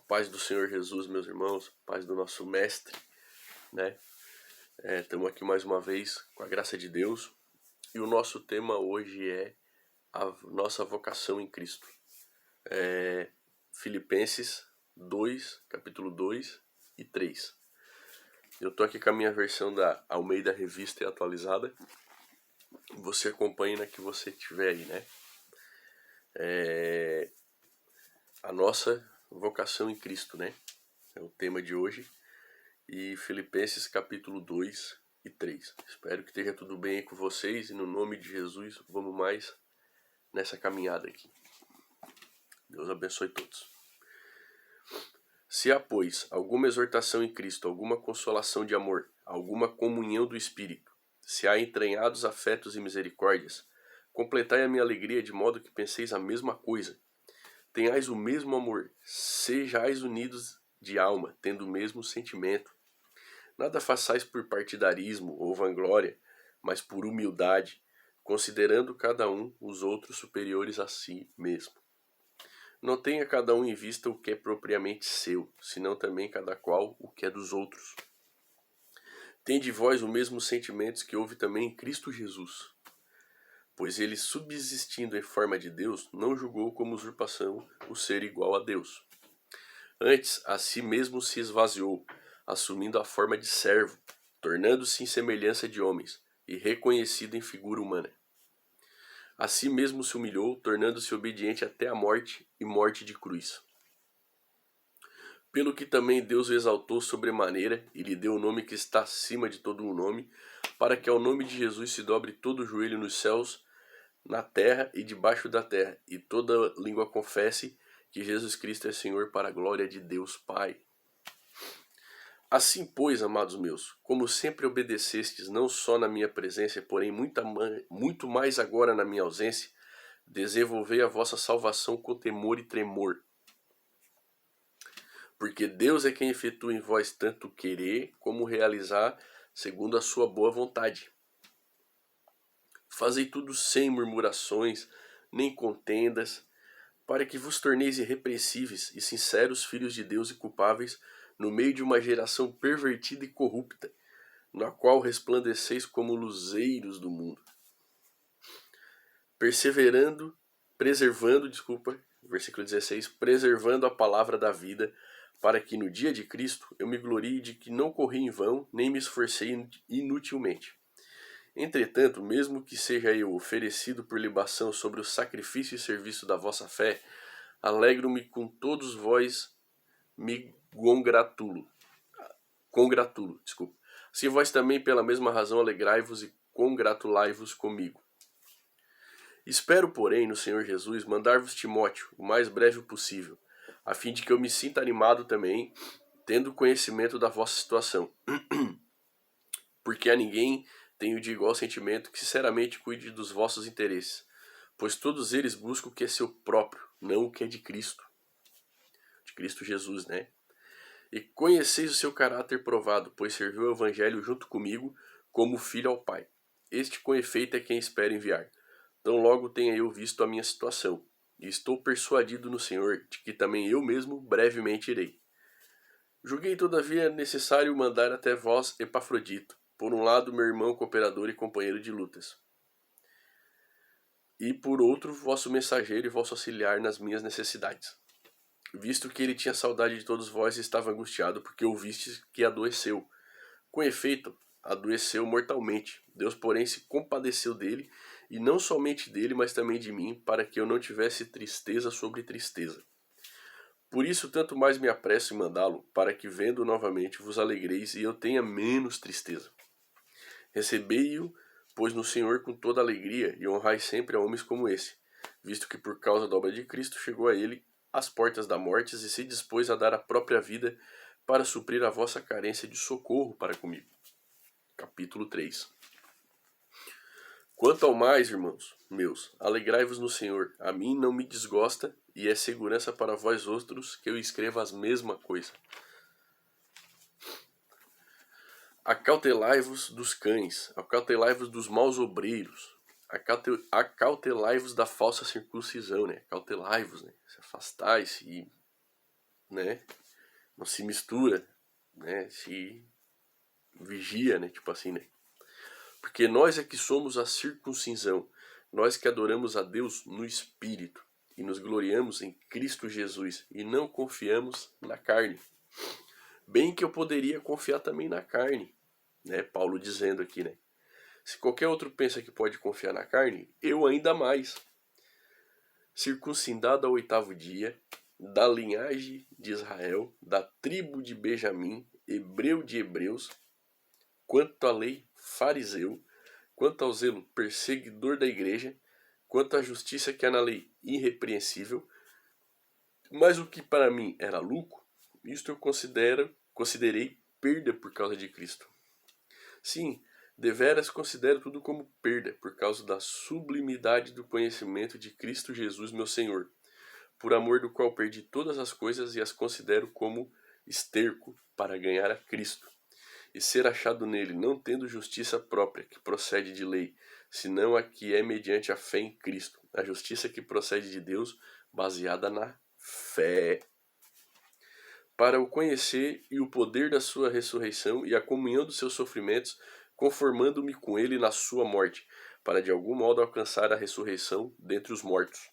Paz do Senhor Jesus, meus irmãos, paz do nosso Mestre, né? Estamos aqui mais uma vez com a graça de Deus e o nosso tema hoje é a nossa vocação em Cristo. Filipenses 2, capítulo 2 e 3. Eu tô aqui com a minha versão da Almeida Revista e Atualizada. Você acompanha na que você tiver aí, né? A nossa vocação em Cristo, né? É o tema de hoje. E Filipenses capítulo 2 e 3. Espero que esteja tudo bem aí com vocês e no nome de Jesus vamos mais nessa caminhada aqui. Deus abençoe todos. Se há, pois, alguma exortação em Cristo, alguma consolação de amor, alguma comunhão do Espírito, se há entranhados afetos e misericórdias, completai a minha alegria de modo que penseis a mesma coisa. Tenhais o mesmo amor, sejais unidos de alma, tendo o mesmo sentimento. Nada façais por partidarismo ou vanglória, mas por humildade, considerando cada um os outros superiores a si mesmo. Não tenha cada um em vista o que é propriamente seu, senão também cada qual o que é dos outros. Tende vós os mesmos sentimentos que houve também em Cristo Jesus, pois ele, subsistindo em forma de Deus, não julgou como usurpação o ser igual a Deus. Antes, a si mesmo se esvaziou, assumindo a forma de servo, tornando-se em semelhança de homens, e reconhecido em figura humana. A si mesmo se humilhou, tornando-se obediente até a morte e morte de cruz. Pelo que também Deus o exaltou sobremaneira, e lhe deu o nome que está acima de todo o nome, para que ao nome de Jesus se dobre todo o joelho nos céus, na terra e debaixo da terra, e toda língua confesse que Jesus Cristo é Senhor, para a glória de Deus Pai. Assim, pois, amados meus, como sempre obedecestes, não só na minha presença, porém muito mais agora na minha ausência, desenvolvei a vossa salvação com temor e tremor. Porque Deus é quem efetua em vós tanto querer como realizar segundo a sua boa vontade. Fazei tudo sem murmurações, nem contendas, para que vos torneis irrepreensíveis e sinceros filhos de Deus e culpáveis no meio de uma geração pervertida e corrupta, na qual resplandeceis como luzeiros do mundo. Versículo 16, preservando a palavra da vida, para que no dia de Cristo eu me glorie de que não corri em vão, nem me esforcei inutilmente. Entretanto, mesmo que seja eu oferecido por libação sobre o sacrifício e serviço da vossa fé, alegro-me com todos vós, me congratulo. Se vós também pela mesma razão alegrai-vos e congratulai-vos comigo. Espero, porém, no Senhor Jesus mandar-vos Timóteo o mais breve possível, a fim de que eu me sinta animado também, tendo conhecimento da vossa situação. Porque a ninguém tenho de igual sentimento que sinceramente cuide dos vossos interesses, pois todos eles buscam o que é seu próprio, não o que é de Cristo. De Cristo Jesus, né? E conheceis o seu caráter provado, pois serviu o evangelho junto comigo, como filho ao Pai. Este, com efeito, é quem espero enviar. Tão logo tenha eu visto a minha situação, e estou persuadido no Senhor de que também eu mesmo brevemente irei. Julguei, todavia, necessário mandar até vós Epafrodito, por um lado meu irmão cooperador e companheiro de lutas, e por outro vosso mensageiro e vosso auxiliar nas minhas necessidades. Visto que ele tinha saudade de todos vós e estava angustiado, porque ouvistes que adoeceu. Com efeito, adoeceu mortalmente. Deus, porém, se compadeceu dele, e não somente dele, mas também de mim, para que eu não tivesse tristeza sobre tristeza. Por isso, tanto mais me apresso em mandá-lo, para que, vendo novamente, vos alegreis e eu tenha menos tristeza. Recebei-o, pois no Senhor com toda alegria, e honrai sempre a homens como esse, visto que por causa da obra de Cristo chegou a ele às portas da morte e se dispôs a dar a própria vida para suprir a vossa carência de socorro para comigo. Capítulo 3. Quanto ao mais, irmãos meus, alegrai-vos no Senhor. A mim não me desgosta, e é segurança para vós outros que eu escreva a mesma coisa. Acautelai-vos dos cães, acautelai-vos dos maus obreiros, acautelai-vos da falsa circuncisão, né? Acautelai-vos, né? Se afastai-se e né? Não se mistura, né? Se vigia, né? Tipo assim, né? Porque nós é que somos a circuncisão, nós que adoramos a Deus no Espírito e nos gloriamos em Cristo Jesus e não confiamos na carne. Bem que eu poderia confiar também na carne, né? Paulo dizendo aqui, né? Se qualquer outro pensa que pode confiar na carne, eu ainda mais. Circuncidado ao 8º dia, da linhagem de Israel, da tribo de Benjamim, hebreu de hebreus, quanto à lei, fariseu, quanto ao zelo, perseguidor da igreja, quanto à justiça que há na lei, irrepreensível. Mas o que para mim era lucro, isto eu considerei perda por causa de Cristo. Sim, deveras considero tudo como perda por causa da sublimidade do conhecimento de Cristo Jesus, meu Senhor, por amor do qual perdi todas as coisas e as considero como esterco para ganhar a Cristo e ser achado nele, não tendo justiça própria que procede de lei, senão a que é mediante a fé em Cristo, a justiça que procede de Deus, baseada na fé, para o conhecer e o poder da sua ressurreição e a comunhão dos seus sofrimentos, conformando-me com ele na sua morte, para de algum modo alcançar a ressurreição dentre os mortos.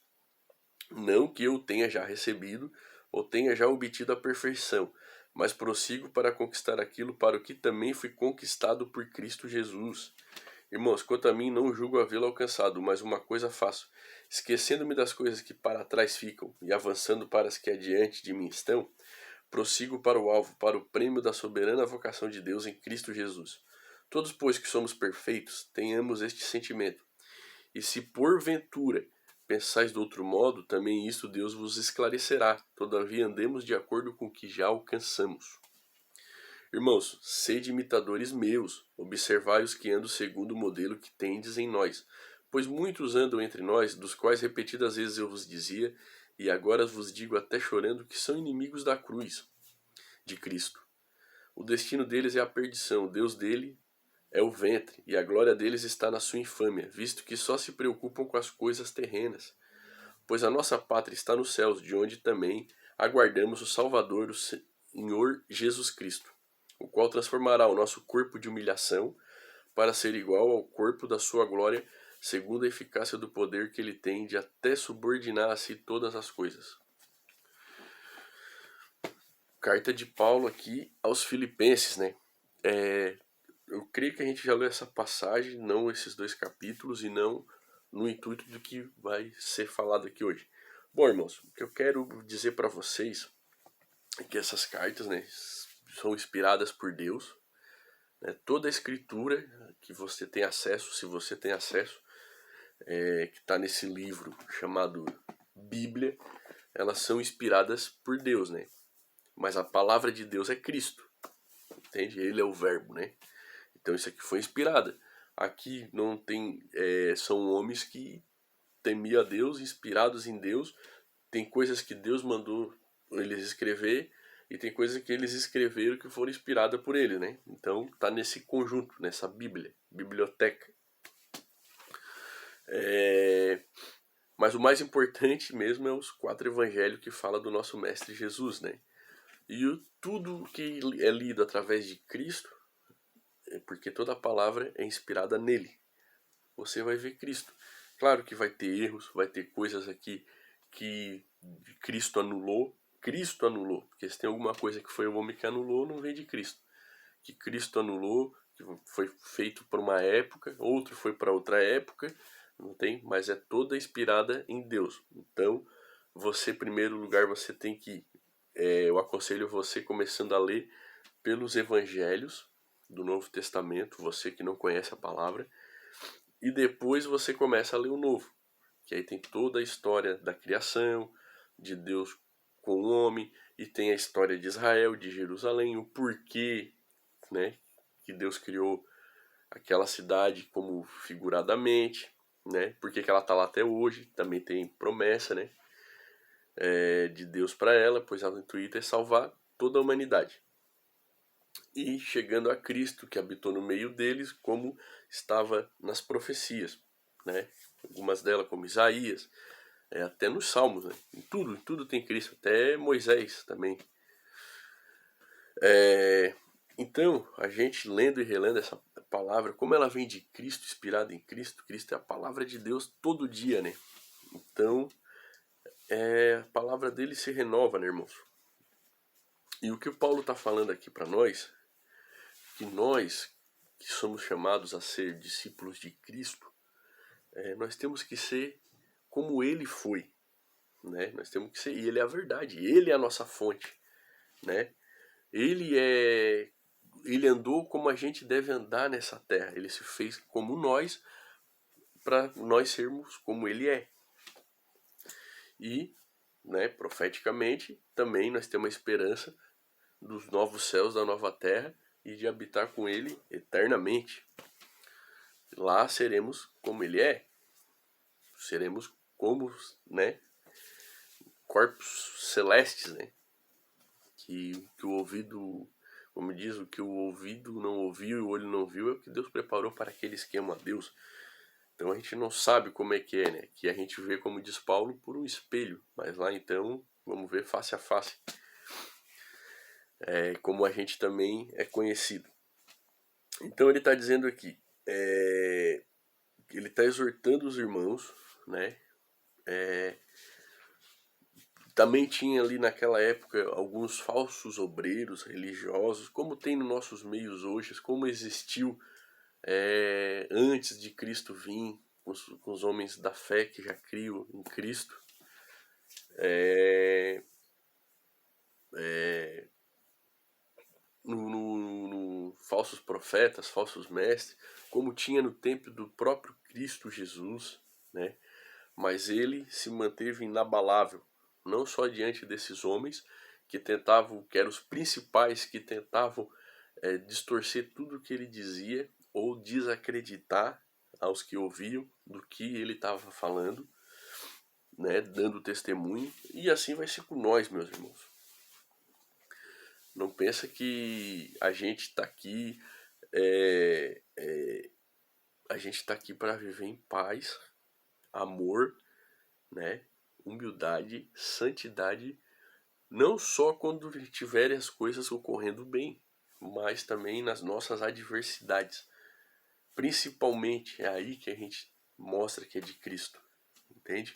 Não que eu tenha já recebido ou tenha já obtido a perfeição, mas prossigo para conquistar aquilo para o que também fui conquistado por Cristo Jesus. Irmãos, quanto a mim, não julgo havê-lo alcançado, mas uma coisa faço, esquecendo-me das coisas que para trás ficam e avançando para as que adiante de mim estão, prossigo para o alvo, para o prêmio da soberana vocação de Deus em Cristo Jesus. Todos, pois, que somos perfeitos, tenhamos este sentimento. E se porventura pensais de outro modo, também isto Deus vos esclarecerá. Todavia andemos de acordo com o que já alcançamos. Irmãos, sede imitadores meus, observai os que andam segundo o modelo que tendes em nós. Pois muitos andam entre nós, dos quais repetidas vezes eu vos dizia, e agora vos digo até chorando, que são inimigos da cruz de Cristo. O destino deles é a perdição, o Deus dele é o ventre, e a glória deles está na sua infâmia, visto que só se preocupam com as coisas terrenas. Pois a nossa pátria está nos céus, de onde também aguardamos o Salvador, o Senhor Jesus Cristo, o qual transformará o nosso corpo de humilhação para ser igual ao corpo da sua glória, segundo a eficácia do poder que ele tem de até subordinar a si todas as coisas. Carta de Paulo aqui aos Filipenses, né? Eu creio que a gente já leu essa passagem, não esses 2 capítulos, e não no intuito do que vai ser falado aqui hoje. Bom, irmãos, o que eu quero dizer para vocês é que essas cartas, né, são inspiradas por Deus. Né? Toda a escritura que você tem acesso, se você tem acesso, que está nesse livro chamado Bíblia, elas são inspiradas por Deus, né? Mas a palavra de Deus é Cristo, entende? Ele é o verbo, né? Então isso aqui foi inspirada. Aqui não tem, são homens que temiam a Deus, inspirados em Deus. Tem coisas que Deus mandou eles escrever e tem coisas que eles escreveram que foram inspiradas por ele, né? Então tá nesse conjunto, nessa Bíblia, biblioteca. Mas o mais importante mesmo é os 4 evangelhos que fala do nosso mestre Jesus, né? E tudo que é lido através de Cristo, porque toda a palavra é inspirada nele. Você vai ver Cristo. Claro que vai ter erros, vai ter coisas aqui que Cristo anulou. Cristo anulou, porque se tem alguma coisa que foi o homem que anulou, não vem de Cristo. Que Cristo anulou, que foi feito por uma época, outro foi para outra época, não tem, mas é toda inspirada em Deus. Então, você, em primeiro lugar, você tem que, eu aconselho você começando a ler pelos evangelhos do Novo Testamento, você que não conhece a palavra, e depois você começa a ler o Novo, que aí tem toda a história da criação, de Deus com o homem, e tem a história de Israel, de Jerusalém, o porquê, né, que Deus criou aquela cidade como figuradamente, né, porque que ela está lá até hoje, também tem promessa, né, de Deus para ela, pois o intuito é salvar toda a humanidade. E chegando a Cristo, que habitou no meio deles, como estava nas profecias, né, algumas delas como Isaías, Até nos Salmos, né? Em tudo tem Cristo, até Moisés também. Então, a gente lendo e relendo essa palavra, como ela vem de Cristo, inspirada em Cristo, Cristo é a palavra de Deus todo dia, né? Então, a palavra dele se renova, né, irmãos? E o que o Paulo está falando aqui para nós, que nós que somos chamados a ser discípulos de Cristo, nós temos que ser como ele foi, né? Nós temos que ser, e ele é a verdade, ele é a nossa fonte, né? Ele andou como a gente deve andar nessa terra. Ele se fez como nós, para nós sermos como ele é. E, né, profeticamente, também nós temos a esperança dos novos céus, da nova terra, e de habitar com ele eternamente. Lá seremos como ele é. Seremos como, né, corpos celestes, né? Que o ouvido, como diz, o que o ouvido não ouviu e o olho não viu é o que Deus preparou para aqueles que amam a Deus. Então a gente não sabe como é, né? Que a gente vê, como diz Paulo, por um espelho. Mas lá então, vamos ver face a face. Como a gente também é conhecido. Então ele está dizendo aqui, ele está exortando os irmãos, né? Também tinha ali naquela época alguns falsos obreiros religiosos, como tem nos nossos meios hoje, como existiu antes de Cristo vir, com os homens da fé que já criam em Cristo. No falsos profetas, falsos mestres, como tinha no tempo do próprio Cristo Jesus, né? Mas ele se manteve inabalável, não só diante desses homens que tentavam, que eram os principais, que tentavam distorcer tudo o que ele dizia ou desacreditar aos que ouviam do que ele estava falando, né, dando testemunho. E assim vai ser com nós, meus irmãos. Não pensa que a gente está aqui a gente está aqui para viver em paz, amor, né, humildade, santidade, não só quando tiverem as coisas ocorrendo bem, mas também nas nossas adversidades. Principalmente é aí que a gente mostra que é de Cristo, entende?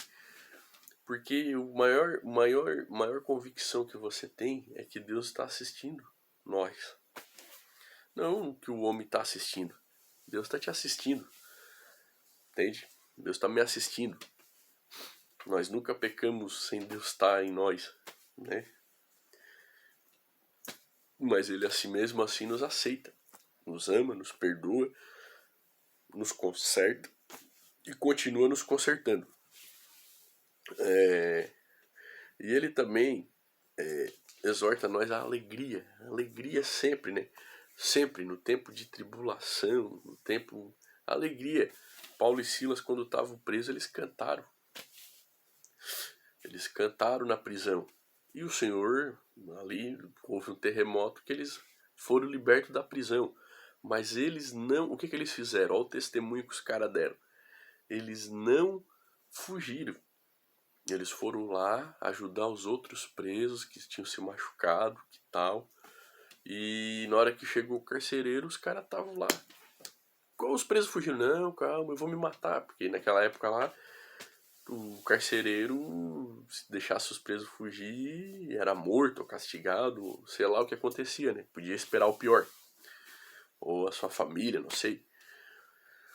Porque maior convicção que você tem é que Deus está assistindo nós. Não que o homem está assistindo. Deus está te assistindo. Entende? Deus está me assistindo. Nós nunca pecamos sem Deus estar em nós, né? Mas Ele assim mesmo assim nos aceita. Nos ama, nos perdoa, nos conserta e continua nos consertando. E Ele também exorta nós a alegria sempre, né? Sempre, no tempo de tribulação, no tempo... Alegria. Paulo e Silas, quando estavam presos, eles cantaram. Eles cantaram na prisão. E o Senhor, ali, houve um terremoto que eles foram libertos da prisão. Mas eles não... O que eles fizeram? Olha o testemunho que os caras deram. Eles não fugiram. Eles foram lá ajudar os outros presos que tinham se machucado, que tal. E na hora que chegou o carcereiro, os caras estavam lá. Como os presos fugiram? Não, calma, eu vou me matar. Porque naquela época lá, o carcereiro, se deixasse os presos fugir, era morto ou castigado, sei lá o que acontecia, né? Podia esperar o pior. Ou a sua família, não sei.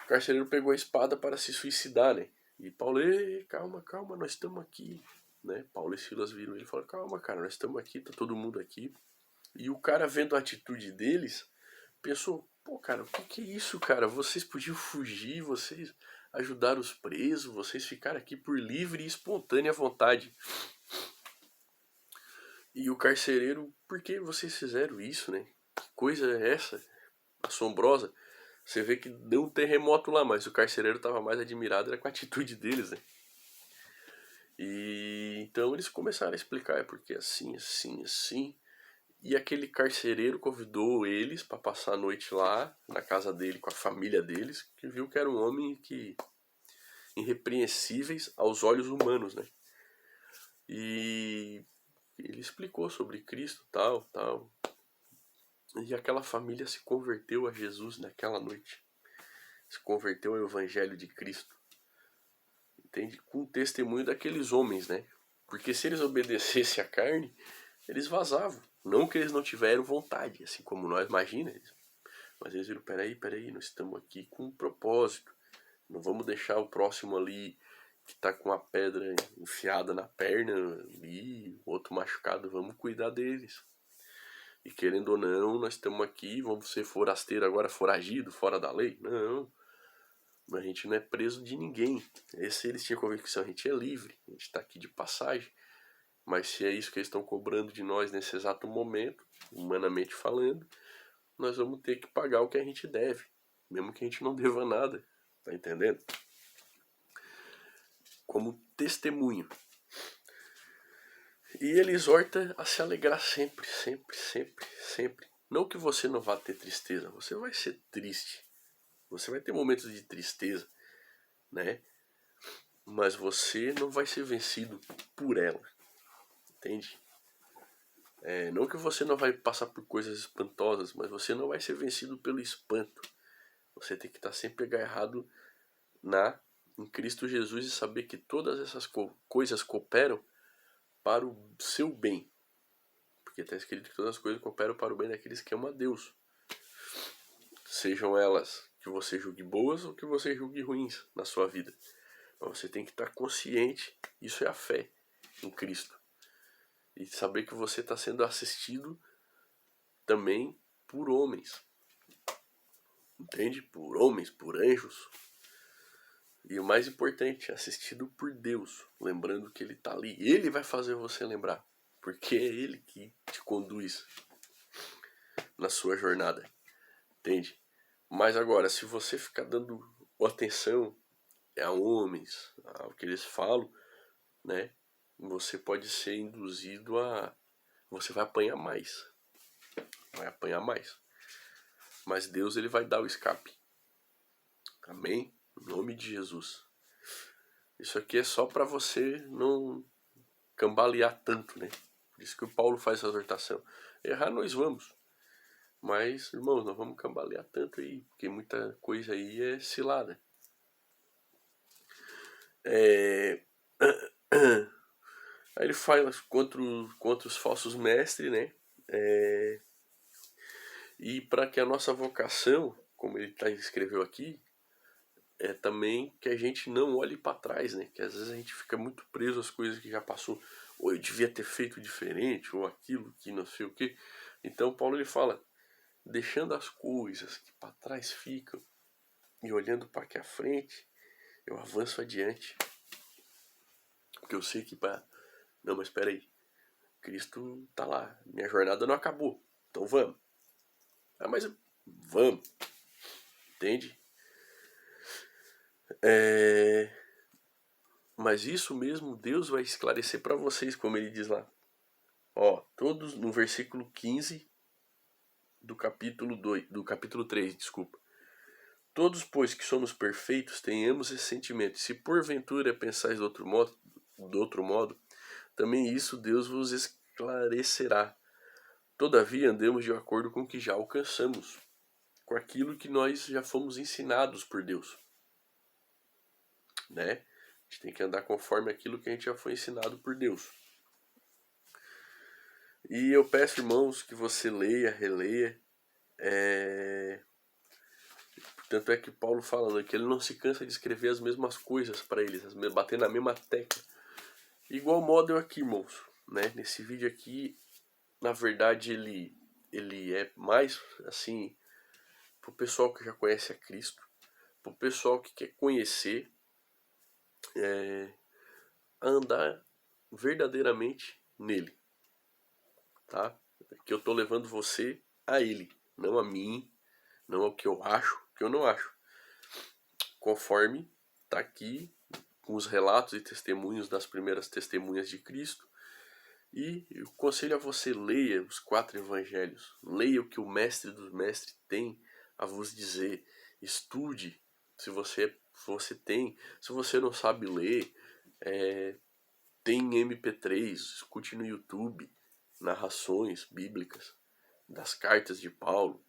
O carcereiro pegou a espada para se suicidar, né? E Paulo, calma, nós estamos aqui, né? Paulo e Silas viram ele e falaram, calma, cara, nós estamos aqui, tá todo mundo aqui. E o cara, vendo a atitude deles, pensou, pô, cara, o que é isso, cara? Vocês podiam fugir, vocês ajudaram os presos, vocês ficaram aqui por livre e espontânea vontade. E o carcereiro, por que vocês fizeram isso, né? Que coisa é essa? Assombrosa. Você vê que deu um terremoto lá, mas o carcereiro estava mais admirado com a atitude deles, né? E então eles começaram a explicar, porque assim. E aquele carcereiro convidou eles para passar a noite lá, na casa dele, com a família deles, que viu que era um homem que irrepreensíveis aos olhos humanos, né? E ele explicou sobre Cristo, tal. E aquela família se converteu a Jesus naquela noite. Se converteu ao Evangelho de Cristo. Entende? Com o testemunho daqueles homens, né? Porque se eles obedecessem à carne, eles vazavam. Não que eles não tiveram vontade, assim como nós, imagina. Mas eles viram, peraí, nós estamos aqui com um propósito. Não vamos deixar o próximo ali que tá com a pedra enfiada na perna ali, outro machucado, vamos cuidar deles. E querendo ou não, nós estamos aqui, vamos ser forasteiro agora, foragido, fora da lei? Não. A gente não é preso de ninguém. Esse eles tinham convicção, a gente é livre, a gente está aqui de passagem. Mas se é isso que eles estão cobrando de nós nesse exato momento, humanamente falando, nós vamos ter que pagar o que a gente deve, mesmo que a gente não deva nada, tá entendendo? Como testemunho. E ele exorta a se alegrar sempre, sempre, sempre, sempre. Não que você não vá ter tristeza, você vai ser triste. Você vai ter momentos de tristeza, né? Mas você não vai ser vencido por ela, entende? Não que você não vai passar por coisas espantosas, mas você não vai ser vencido pelo espanto. Você tem que estar sempre agarrado em Cristo Jesus e saber que todas essas coisas cooperam para o seu bem. Porque está escrito que todas as coisas cooperam para o bem daqueles que amam a Deus. Sejam elas que você julgue boas ou que você julgue ruins na sua vida. Mas você tem que estar consciente, isso é a fé em Cristo. E saber que você está sendo assistido também por homens. Entende? Por homens, por anjos. E o mais importante, assistido por Deus. Lembrando que Ele está ali. Ele vai fazer você lembrar. Porque é Ele que te conduz na sua jornada. Entende? Mas agora, se você ficar dando atenção a homens, ao que eles falam, né? Você pode ser induzido a... Você vai apanhar mais. Vai apanhar mais. Mas Deus, ele vai dar o escape. Amém? Em nome de Jesus. Isso aqui é só para você não cambalear tanto, né? Por isso que o Paulo faz essa exortação. Errar nós vamos. Mas, irmãos, não vamos cambalear tanto aí. Porque muita coisa aí é cilada. Aí ele fala contra os falsos mestres, né? E para que a nossa vocação, como ele escreveu aqui, é também que a gente não olhe para trás, né? Que às vezes a gente fica muito preso às coisas que já passou, ou eu devia ter feito diferente, ou aquilo que não sei o que. Então Paulo ele fala, deixando as coisas que para trás ficam e olhando para aqui à frente, eu avanço adiante. Porque eu sei que não, mas espera aí, Cristo tá lá, minha jornada não acabou, então vamos. Mas vamos, entende? Mas isso mesmo Deus vai esclarecer para vocês, como ele diz lá. Todos no versículo 15 do capítulo 3, desculpa. Todos, pois, que somos perfeitos, tenhamos esse sentimento. Se porventura pensais do outro modo, também isso Deus vos esclarecerá. Todavia, andemos de acordo com o que já alcançamos, com aquilo que nós já fomos ensinados por Deus. Né? A gente tem que andar conforme aquilo que a gente já foi ensinado por Deus. E eu peço, irmãos, que você leia, releia. Tanto é que Paulo falando que ele não se cansa de escrever as mesmas coisas para eles, bater na mesma tecla. Igual modo eu aqui, irmãos. Né? Nesse vídeo aqui, na verdade, ele é mais assim pro pessoal que já conhece a Cristo, pro pessoal que quer conhecer, andar verdadeiramente nele. Tá? Que eu tô levando você a ele, não a mim, não ao que eu acho, que eu não acho. Conforme tá aqui com os relatos e testemunhos das primeiras testemunhas de Cristo. E eu aconselho a você, leia os 4 evangelhos, leia o que o mestre dos mestres tem a vos dizer, estude, Se você não sabe ler, tem MP3, escute no YouTube narrações bíblicas das cartas de Paulo,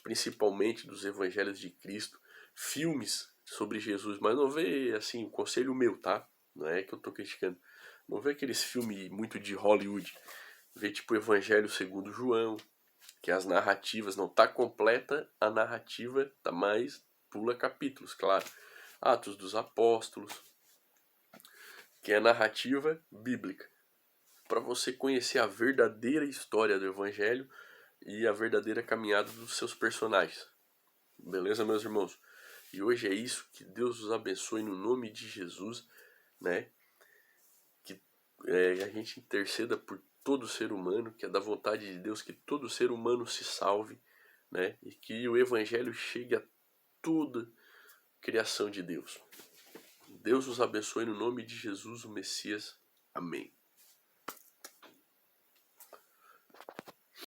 principalmente dos evangelhos de Cristo, filmes sobre Jesus, mas não vê, assim, conselho meu, tá? Não é que eu tô criticando. Não vê aqueles filmes muito de Hollywood. Vê tipo Evangelho segundo João, que as narrativas não tá completa, a narrativa tá mais, pula capítulos, claro. Atos dos Apóstolos, que é a narrativa bíblica, para você conhecer a verdadeira história do Evangelho e a verdadeira caminhada dos seus personagens. Beleza, meus irmãos? E hoje é isso, que Deus os abençoe no nome de Jesus, né? Que a gente interceda por todo ser humano, que é da vontade de Deus que todo ser humano se salve, né? E que o Evangelho chegue a toda criação de Deus. Deus os abençoe no nome de Jesus, o Messias. Amém.